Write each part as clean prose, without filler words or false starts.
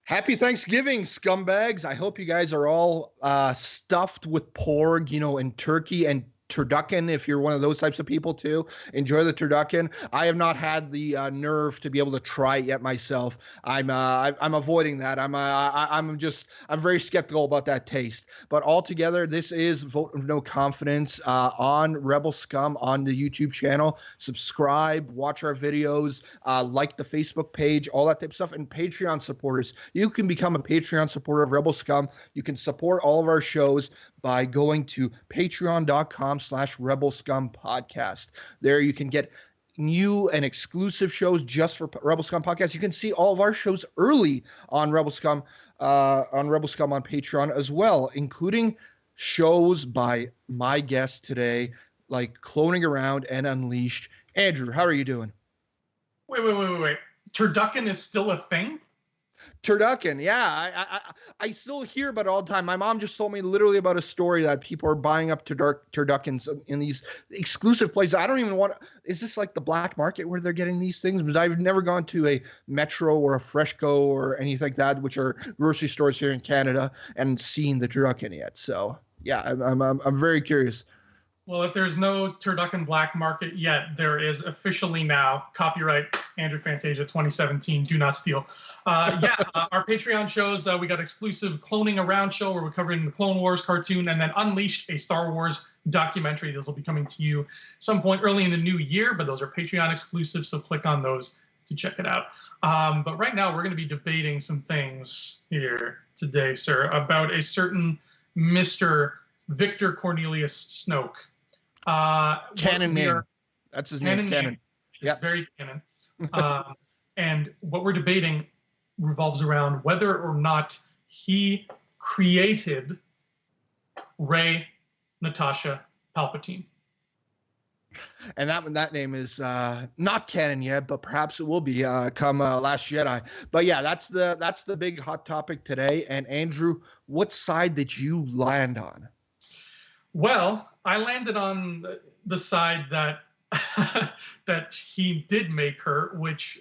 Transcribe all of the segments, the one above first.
Happy Thanksgiving, scumbags. I hope you guys are all stuffed with pork, and turkey and turducken. If you're one of those types of people too, enjoy the turducken. I have not had the nerve to be able to try it yet myself. I'm avoiding that. I'm very skeptical about that taste. But altogether, this is Vote of No Confidence on Rebel Scum on the YouTube channel. Subscribe, watch our videos, like the Facebook page, all that type of stuff, and Patreon supporters. You can become a Patreon supporter of Rebel Scum. You can support all of our shows by going to patreon.com/Rebel Scum Podcast. There you can get new and exclusive shows just for Rebel Scum Podcast. You can see all of our shows early on Rebel Scum on Patreon as well, including shows by my guest today, like Cloning Around and Unleashed. Andrew, how are you doing? Wait. Turducken is still a thing? Turducken, yeah. I still hear about it all the time. My mom just told me literally about a story that people are buying up turduckens in these exclusive places. I don't even want to. Is this like the black market where they're getting these things? Because I've never gone to a Metro or a Freshco or anything like that, which are grocery stores here in Canada, and seen the turducken yet. So yeah, I'm very curious. Well, if there's no turducken black market yet, there is officially now. Copyright Andrew Fantasia 2017. Do not steal. Our Patreon shows, we got exclusive Cloning Around show where we're covering the Clone Wars cartoon, and then Unleashed, a Star Wars documentary. Those will be coming to you some point early in the new year, but those are Patreon exclusive, so click on those to check it out. But right now, we're going to be debating some things here today, sir, about a certain Mr. Victor Cornelius Snoke. Canon name. That's his name. Canon. Yeah, very canon. And what we're debating revolves around whether or not he created Rey, Natasha, Palpatine. And that name is not canon yet, but perhaps it will be come Last Jedi. But yeah, that's the big hot topic today. And Andrew, what side did you land on? Well, I landed on the side that that he did make her, which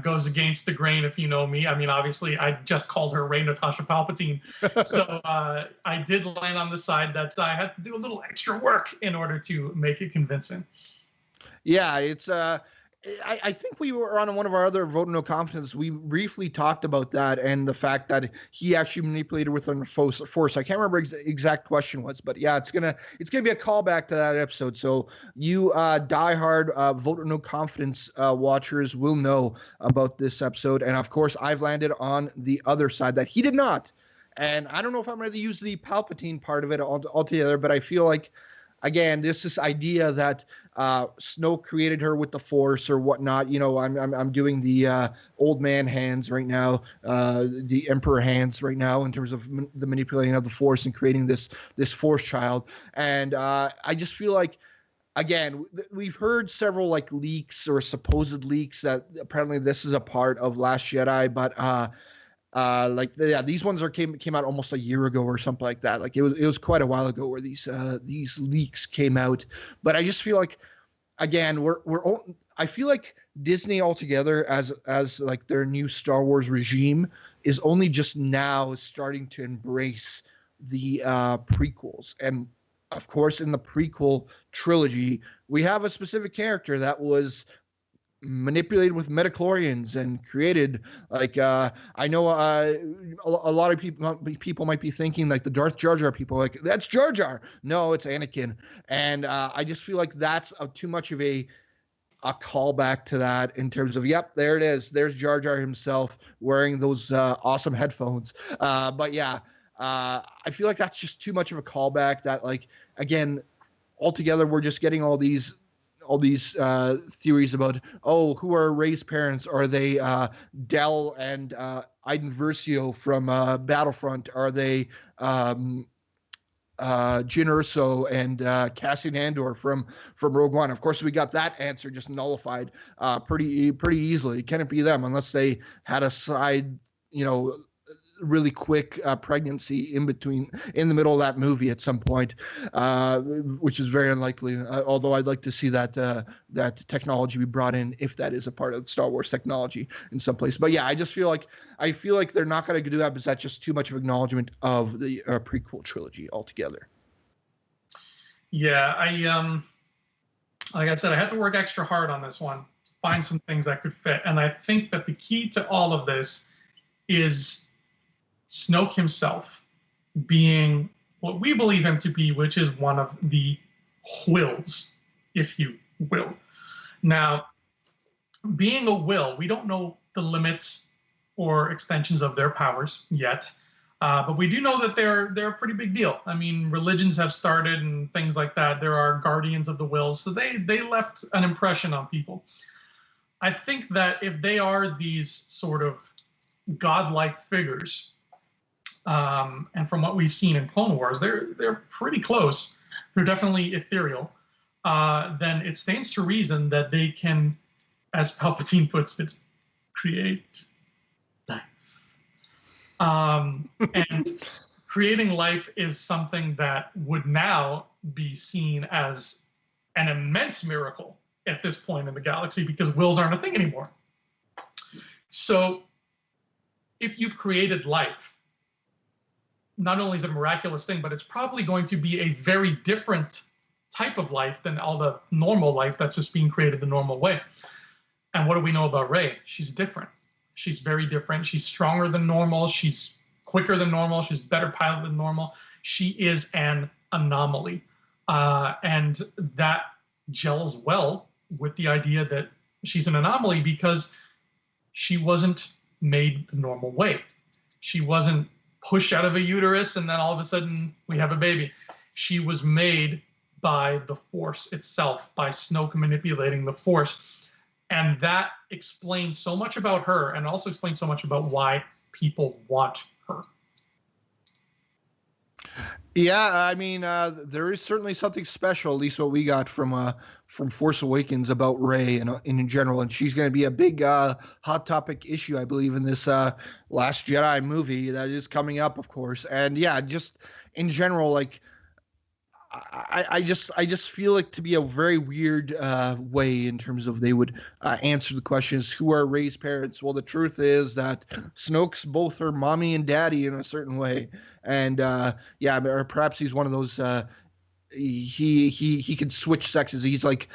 goes against the grain if you know me. I mean, obviously, I just called her Rey Natasha Palpatine. So I did land on the side that I had to do a little extra work in order to make it convincing. Yeah, it's I think we were on one of our other Vote No Confidence. We briefly talked about that and the fact that he actually manipulated with the force. I can't remember exact question was, but yeah, it's gonna be a callback to that episode. So you diehard Vote No Confidence watchers will know about this episode. And of course, I've landed on the other side that he did not. And I don't know if I'm ready to use the Palpatine part of it altogether, but I feel like, again, this idea that Snoke created her with the Force or whatnot. I'm doing the old man hands right now, the Emperor hands right now in terms of the manipulating of the Force and creating this Force child. And I just feel like, again, we've heard several like leaks or supposed leaks that apparently this is a part of Last Jedi, but these ones came out almost a year ago or something like that. Like it was quite a while ago where these leaks came out. But I just feel like, again, I feel like Disney altogether as like their new Star Wars regime is only just now starting to embrace the prequels. And of course, in the prequel trilogy, we have a specific character that was manipulated with midichlorians and created like I know a lot of people might be thinking like the Darth Jar Jar people, like that's Jar Jar. No, it's Anakin. And I just feel like that's too much of a callback to that in terms of, yep, there it is. There's Jar Jar himself wearing those awesome headphones. But yeah, I feel like that's just too much of a callback that, like, again, altogether we're just getting all these theories about, who are Rey's parents? Are they Del and Iden Versio from Battlefront? Are they Jyn Erso and Cassian Andor from Rogue One? Of course, we got that answer just nullified pretty easily. Can it be them unless they had a side, really quick pregnancy in the middle of that movie at some point, which is very unlikely. Although I'd like to see that technology be brought in if that is a part of Star Wars technology in some place. But yeah, I feel like they're not going to do that because that's just too much of acknowledgement of the prequel trilogy altogether. Yeah, like I said, I had to work extra hard on this one, find some things that could fit. And I think that the key to all of this is Snoke himself being what we believe him to be, which is one of the Whills, if you will. Now, being a Whill, we don't know the limits or extensions of their powers yet. But we do know that they're a pretty big deal. I mean, religions have started and things like that. There are guardians of the Whills, so they left an impression on people. I think that if they are these sort of godlike figures, and from what we've seen in Clone Wars, they're pretty close. They're definitely ethereal. Then it stands to reason that they can, as Palpatine puts it, create life. And creating life is something that would now be seen as an immense miracle at this point in the galaxy because Whills aren't a thing anymore. So if you've created life, not only is it a miraculous thing, but it's probably going to be a very different type of life than all the normal life that's just being created the normal way. And what do we know about Rey? She's different. She's very different. She's stronger than normal. She's quicker than normal. She's better pilot than normal. She is an anomaly. And that gels well with the idea that she's an anomaly because she wasn't made the normal way. She wasn't pushed out of a uterus and then all of a sudden we have a baby. She was made by the Force itself, by Snoke manipulating the Force. And that explains so much about her and also explains so much about why people want her. Yeah, I mean, there is certainly something special, at least what we got from Force Awakens about Rey and in general, and she's going to be a big hot topic issue, I believe, in this Last Jedi movie that is coming up, of course. And yeah, just in general, like I just feel like to be a very weird way in terms of they would answer the questions, who are Rey's parents? Well, the truth is that Snoke's both her mommy and daddy in a certain way. And yeah, or perhaps he's one of those he can switch sexes. He's like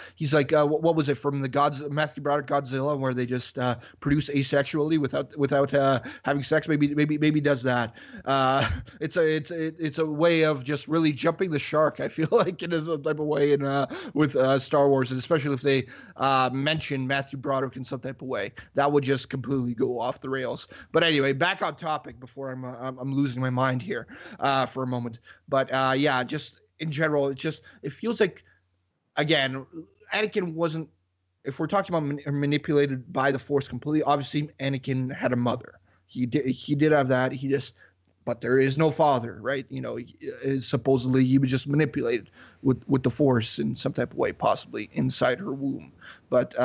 what was it from the Matthew Broderick Godzilla, where they just produce asexually without having sex. Maybe does that. It's a way of just really jumping the shark. I feel like it is a type of way with Star Wars, and especially if they mention Matthew Broderick in some type of way, that would just completely go off the rails. But anyway, back on topic before I'm losing my mind here for a moment. But yeah, just in general, it feels like, again, Anakin wasn't, if we're talking about manipulated by the Force completely, obviously Anakin had a mother. He did have that. But there is no father, right? You know, supposedly he was just manipulated with the Force in some type of way, possibly inside her womb. But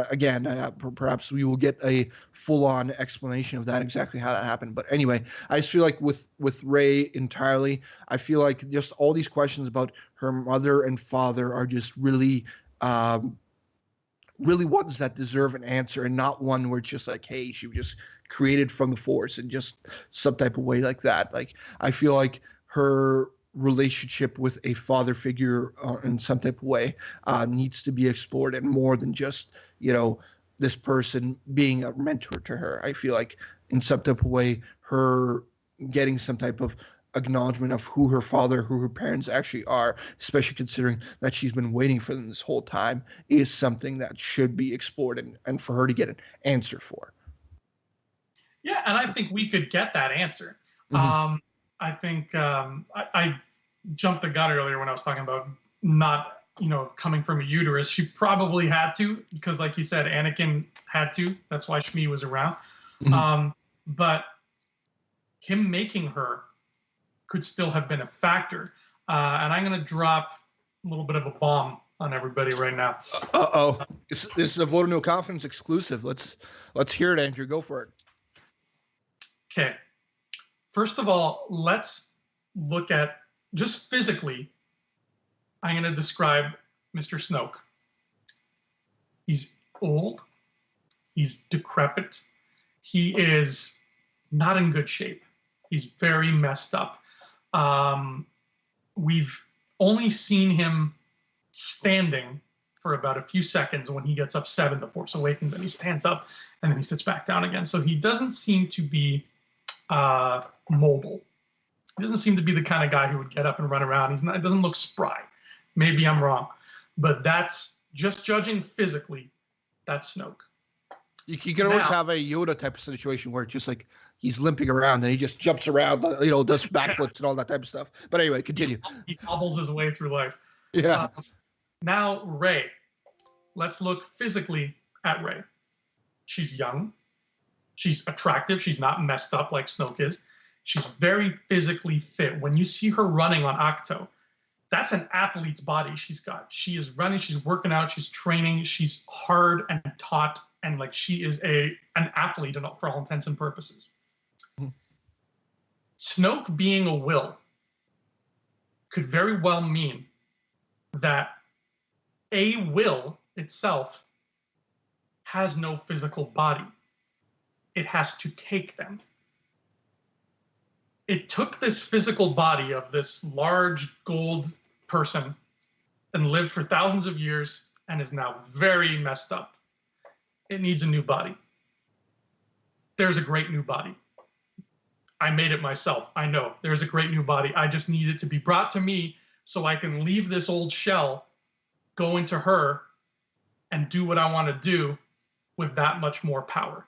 again, perhaps we will get a full-on explanation of that, exactly how that happened. But anyway, I just feel like with Rey entirely, I feel like just all these questions about her mother and father are just really really ones that deserve an answer, and not one where it's just like, hey, she was just created from the Force and just some type of way like that. Like, I feel like her relationship with a father figure in some type of way needs to be explored, and more than just, you know, this person being a mentor to her. I feel like in some type of way, her getting some type of acknowledgement of who her father, who her parents actually are, especially considering that she's been waiting for them this whole time, is something that should be explored and for her to get an answer for. Yeah, and I think we could get that answer. Mm-hmm. I think I jumped the gun earlier when I was talking about not, you know, coming from a uterus. She probably had to, because like you said, Anakin had to. That's why Shmi was around. Mm-hmm. But him making her could still have been a factor. And I'm going to drop a little bit of a bomb on everybody right now. Uh-oh. This is a Vote of No Confidence exclusive. Let's hear it, Andrew. Go for it. Okay. First of all, let's look at just physically. I'm going to describe Mr. Snoke. He's old. He's decrepit. He is not in good shape. He's very messed up. We've only seen him standing for about a few seconds when he gets upset in The Force Awakens, and he stands up and then he sits back down again. So he doesn't seem to be mobile. He doesn't seem to be the kind of guy who would get up and run around. It doesn't look spry. Maybe I'm wrong, but that's just judging physically. That's Snoke. You can always have a Yoda type of situation where it's just like he's limping around and he just jumps around, does backflips and all that type of stuff. But anyway, continue. He hobbles his way through life. Yeah. Now, Rey. Let's look physically at Rey. She's young. She's attractive. She's not messed up like Snoke is. She's very physically fit. When you see her running on Ahch-To, that's an athlete's body she's got. She is running. She's working out. She's training. She's hard and taut, and like she is an athlete for all intents and purposes. Mm-hmm. Snoke being a will could very well mean that a will itself has no physical body. It has to take them. It took this physical body of this large gold person and lived for thousands of years and is now very messed up. It needs a new body. There's a great new body. I made it myself. I know there's a great new body. I just need it to be brought to me so I can leave this old shell, go into her, and do what I want to do with that much more power.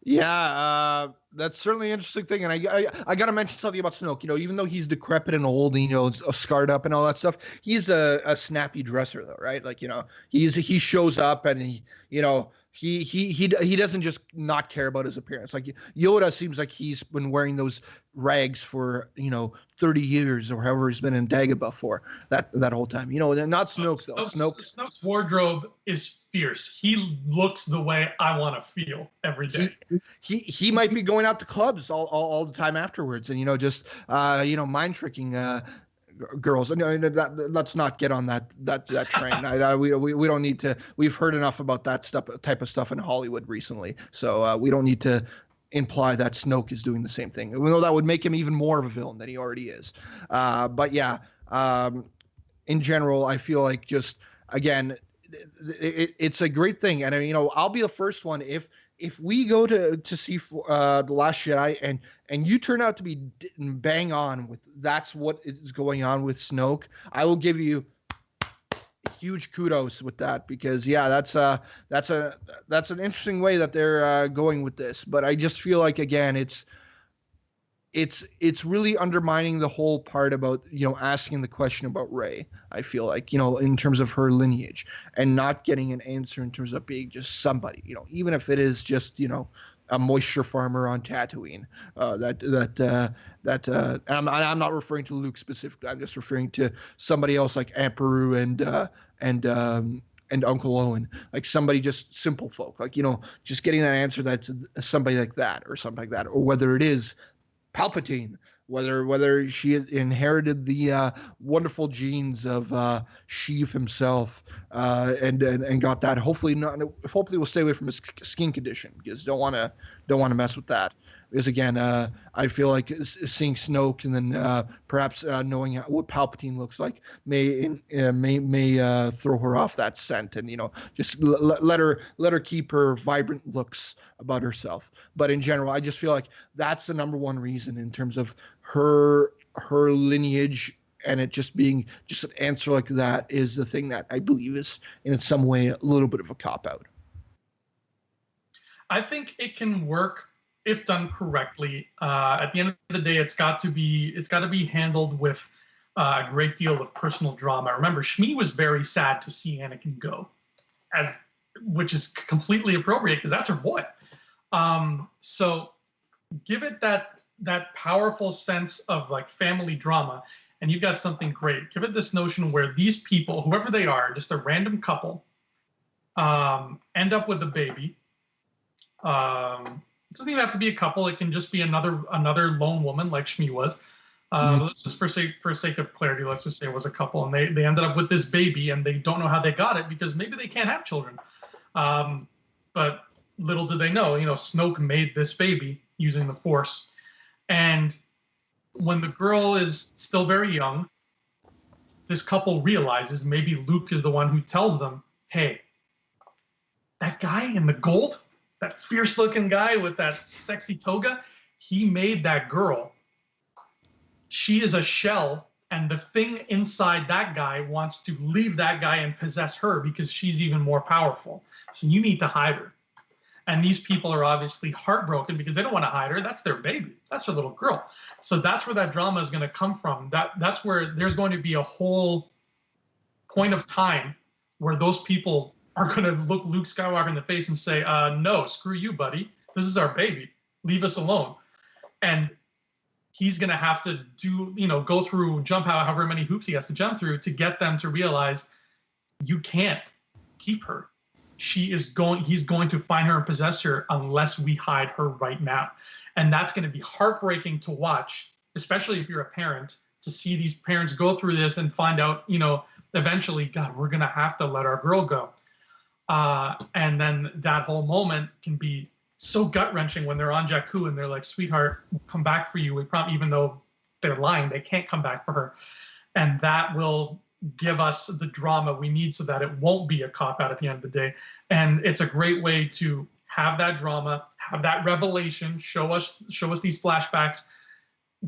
Yeah, that's certainly an interesting thing. And I got to mention something about Snoke. Even though he's decrepit and old, and, scarred up and all that stuff, he's a snappy dresser, though, right? Like, he shows up and he doesn't just not care about his appearance. Like Yoda seems like he's been wearing those rags for 30 years or however he's been in Dagobah for that whole time. Not Snoke though. Snoke's wardrobe is fierce. He looks the way I want to feel every day. He might be going out to clubs all the time afterwards, and just mind tricking girls. Let's not get on that train. We don't need to. We've heard enough about that type of stuff in Hollywood recently, so we don't need to imply that Snoke is doing the same thing. Even though that would make him even more of a villain than he already is. But yeah, in general, I feel like just again, it's a great thing, and I'll be the first one if we go to see The Last Jedi and you turn out to be bang on with that's what is going on with Snoke, I will give you huge kudos with that, because that's an interesting way that they're going with this. But I just feel like again it's really undermining the whole part about asking the question about Rey. I feel like in terms of her lineage and not getting an answer in terms of being just somebody, even if it is just a moisture farmer on Tatooine. I'm not referring to Luke specifically. I'm just referring to somebody else like Aunt Beru and Uncle Owen, like somebody just simple folk, like just getting that answer that's somebody like that or something like that, or whether it is Palpatine, whether she inherited the wonderful genes of Sheev himself, and got that. Hopefully we'll stay away from his skin condition, because don't want to mess with that. Because again, I feel like seeing Snoke and then perhaps knowing what Palpatine looks like may throw her off that scent, and just let her keep her vibrant looks about herself. But in general, I just feel like that's the number one reason in terms of her lineage, and it just being just an answer like that is the thing that I believe is in some way a little bit of a cop-out. I think it can work if done correctly. At the end of the day, it's got to be handled with a great deal of personal drama. Remember, Shmi was very sad to see Anakin go, which is completely appropriate because that's her boy. So give it that powerful sense of like family drama, and you've got something great. Give it this notion where these people, whoever they are, just a random couple, end up with a baby. It doesn't even have to be a couple. It can just be another lone woman like Shmi was. Let's just for sake of clarity, let's just say it was a couple, and they ended up with this baby, and they don't know how they got it because maybe they can't have children. But little did they know, Snoke made this baby using the Force. And when the girl is still very young, this couple realizes maybe Luke is the one who tells them, hey, that guy in the gold, that fierce looking guy with that sexy toga, he made that girl. She is a shell, and the thing inside that guy wants to leave that guy and possess her because she's even more powerful. So you need to hide her. And these people are obviously heartbroken because they don't want to hide her. That's their baby. That's their little girl. So that's where that drama is going to come from. That's where there's going to be a whole point of time where those people are going to look Luke Skywalker in the face and say, no, screw you, buddy. This is our baby. Leave us alone. And he's going to have to jump however many hoops he has to jump through to get them to realize you can't keep her. He's going to find her and possess her unless we hide her right now. And that's going to be heartbreaking to watch, especially if you're a parent, to see these parents go through this and find out, eventually, God, we're going to have to let our girl go. And then that whole moment can be so gut-wrenching when they're on Jakku and they're like, sweetheart, we'll come back for you. Even though they're lying, they can't come back for her. And that will give us the drama we need so that it won't be a cop-out at the end of the day. And it's a great way to have that drama, have that revelation, show us these flashbacks,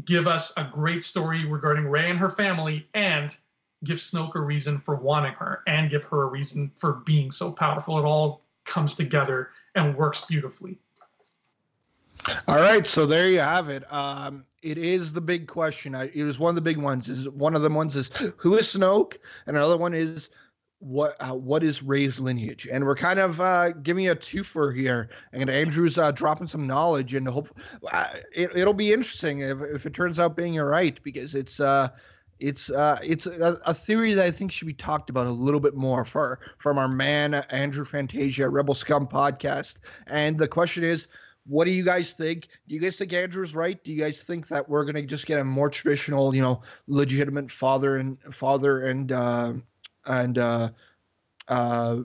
give us a great story regarding Rey and her family, and give Snoke a reason for wanting her, and give her a reason for being so powerful. It all comes together and works beautifully. All right, so there you have it. It is the big question. It was one of the big ones. One of the ones is who is Snoke, and another one is what is Rey's lineage. And we're kind of giving you a twofer here. And Andrew's dropping some knowledge, and hope it'll be interesting if it turns out being right, because it's a theory that I think should be talked about a little bit more from our man Andrew Fantasia, Rebel Scum podcast. And the question is, what do you guys think? Do you guys think Andrew's right? Do you guys think that we're gonna just get a more traditional, legitimate father and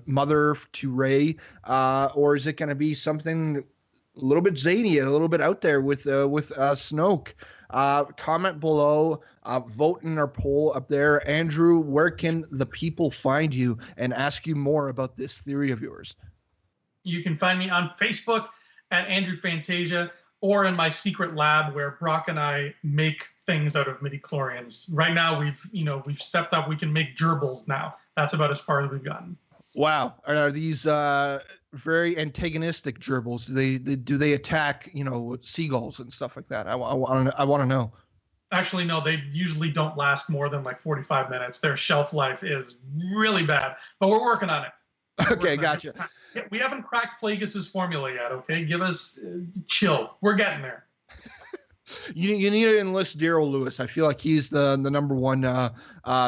mother to Rey, or is it gonna be something a little bit zany, a little bit out there with Snoke? Comment below, vote in our poll up there. Andrew, where can the people find you and ask you more about this theory of yours? You can find me on Facebook at Andrew Fantasia, or in my secret lab where Brock and I make things out of midi-chlorians. Right now we've stepped up. We can make gerbils now. That's about as far as we've gotten. Wow. Are these very antagonistic gerbils? Do they attack, seagulls and stuff like that? I want to know. Actually, no, they usually don't last more than like 45 minutes. Their shelf life is really bad, but we're working on it. Okay, gotcha. We haven't cracked Plagueis' formula yet, okay? Give us chill. We're getting there. You need to enlist Daryl Lewis. I feel like he's the number one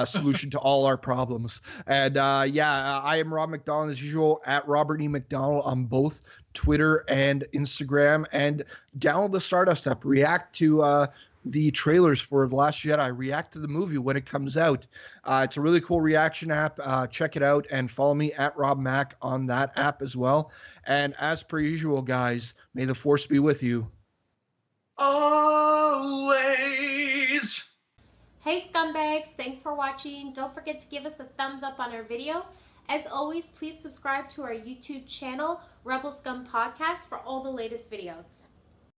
solution to all our problems. And I am Rob McDonald as usual, at Robert E. McDonald on both Twitter and Instagram. And download the Stardust app. React to the trailers for The Last Jedi. React to the movie when it comes out. It's a really cool reaction app. Check it out and follow me at Rob Mac on that app as well. And as per usual, guys, may the Force be with you. Always. Hey scumbags, thanks for watching. Don't forget to give us a thumbs up on our video. As always, please subscribe to our YouTube channel, Rebel Scum Podcast, for all the latest videos.